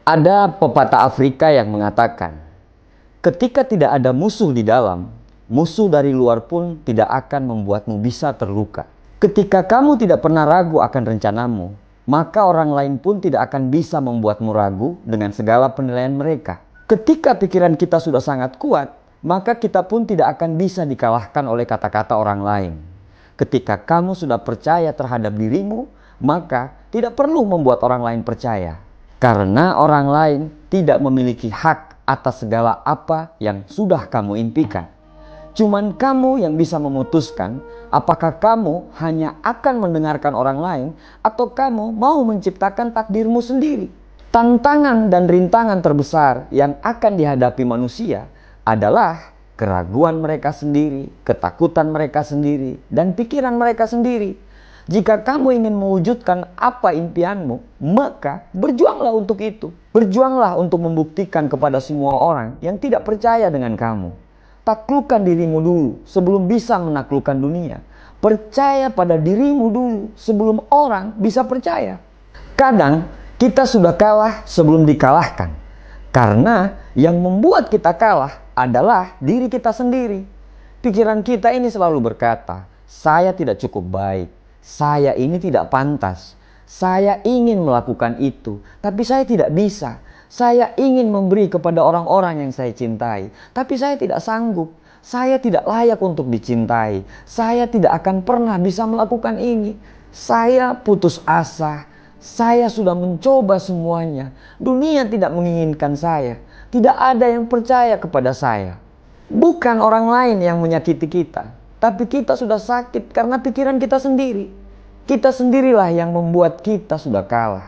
Ada pepatah Afrika yang mengatakan, ketika tidak ada musuh di dalam, musuh dari luar pun tidak akan membuatmu bisa terluka. Ketika kamu tidak pernah ragu akan rencanamu, maka orang lain pun tidak akan bisa membuatmu ragu dengan segala penilaian mereka. Ketika pikiran kita sudah sangat kuat, maka kita pun tidak akan bisa dikalahkan oleh kata-kata orang lain. Ketika kamu sudah percaya terhadap dirimu, maka tidak perlu membuat orang lain percaya. Karena orang lain tidak memiliki hak atas segala apa yang sudah kamu impikan. Cuman kamu yang bisa memutuskan apakah kamu hanya akan mendengarkan orang lain atau kamu mau menciptakan takdirmu sendiri. Tantangan dan rintangan terbesar yang akan dihadapi manusia adalah keraguan mereka sendiri, ketakutan mereka sendiri, dan pikiran mereka sendiri. Jika kamu ingin mewujudkan apa impianmu, maka berjuanglah untuk itu. Berjuanglah untuk membuktikan kepada semua orang yang tidak percaya dengan kamu. Taklukkan dirimu dulu sebelum bisa menaklukkan dunia. Percaya pada dirimu dulu sebelum orang bisa percaya. Kadang kita sudah kalah sebelum dikalahkan. Karena yang membuat kita kalah adalah diri kita sendiri. Pikiran kita ini selalu berkata, saya tidak cukup baik. Saya ini tidak pantas. Saya ingin melakukan itu, tapi saya tidak bisa. Saya ingin memberi kepada orang-orang yang saya cintai, tapi saya tidak sanggup. Saya tidak layak untuk dicintai. Saya tidak akan pernah bisa melakukan ini. Saya putus asa. Saya sudah mencoba semuanya. Dunia tidak menginginkan saya. Tidak ada yang percaya kepada saya. Bukan orang lain yang menyakiti kita, tapi kita sudah sakit karena pikiran kita sendiri. Kita sendirilah yang membuat kita sudah kalah.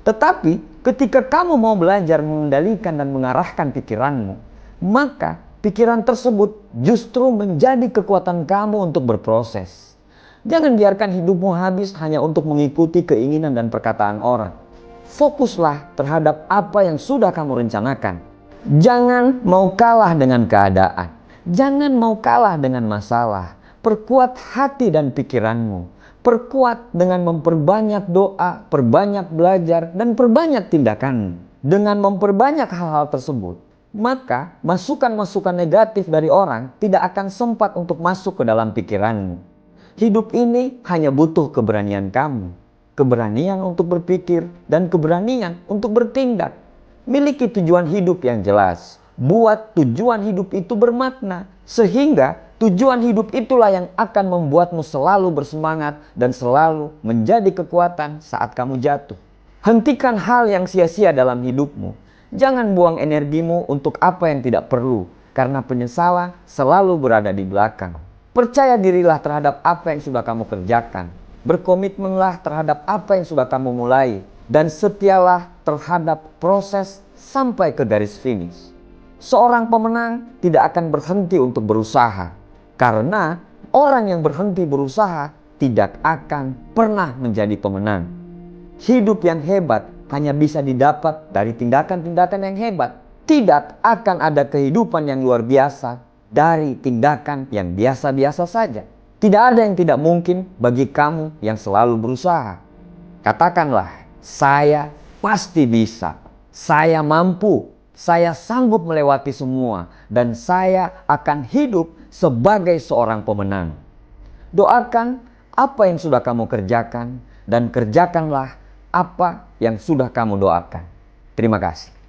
Tetapi ketika kamu mau belajar mengendalikan dan mengarahkan pikiranmu, maka pikiran tersebut justru menjadi kekuatan kamu untuk berproses. Jangan biarkan hidupmu habis hanya untuk mengikuti keinginan dan perkataan orang. Fokuslah terhadap apa yang sudah kamu rencanakan. Jangan mau kalah dengan keadaan. Jangan mau kalah dengan masalah. Perkuat hati dan pikiranmu. Perkuat dengan memperbanyak doa, perbanyak belajar, dan perbanyak tindakan. Dengan memperbanyak hal-hal tersebut, maka masukan-masukan negatif dari orang tidak akan sempat untuk masuk ke dalam pikiranmu. Hidup ini hanya butuh keberanian kamu. Keberanian untuk berpikir dan keberanian untuk bertindak. Miliki tujuan hidup yang jelas. Buat tujuan hidup itu bermakna. Sehingga tujuan hidup itulah yang akan membuatmu selalu bersemangat dan selalu menjadi kekuatan saat kamu jatuh. Hentikan hal yang sia-sia dalam hidupmu. Jangan buang energimu untuk apa yang tidak perlu, karena penyesalan selalu berada di belakang. Percaya dirilah terhadap apa yang sudah kamu kerjakan. Berkomitmenlah terhadap apa yang sudah kamu mulai. Dan setialah terhadap proses sampai ke garis finish. Seorang pemenang tidak akan berhenti untuk berusaha. Karena orang yang berhenti berusaha tidak akan pernah menjadi pemenang. Hidup yang hebat hanya bisa didapat dari tindakan-tindakan yang hebat. Tidak akan ada kehidupan yang luar biasa dari tindakan yang biasa-biasa saja. Tidak ada yang tidak mungkin bagi kamu yang selalu berusaha. Katakanlah, saya pasti bisa. Saya mampu. Saya sanggup melewati semua. Dan saya akan hidup sebagai seorang pemenang. Doakan apa yang sudah kamu kerjakan dan kerjakanlah apa yang sudah kamu doakan. Terima kasih.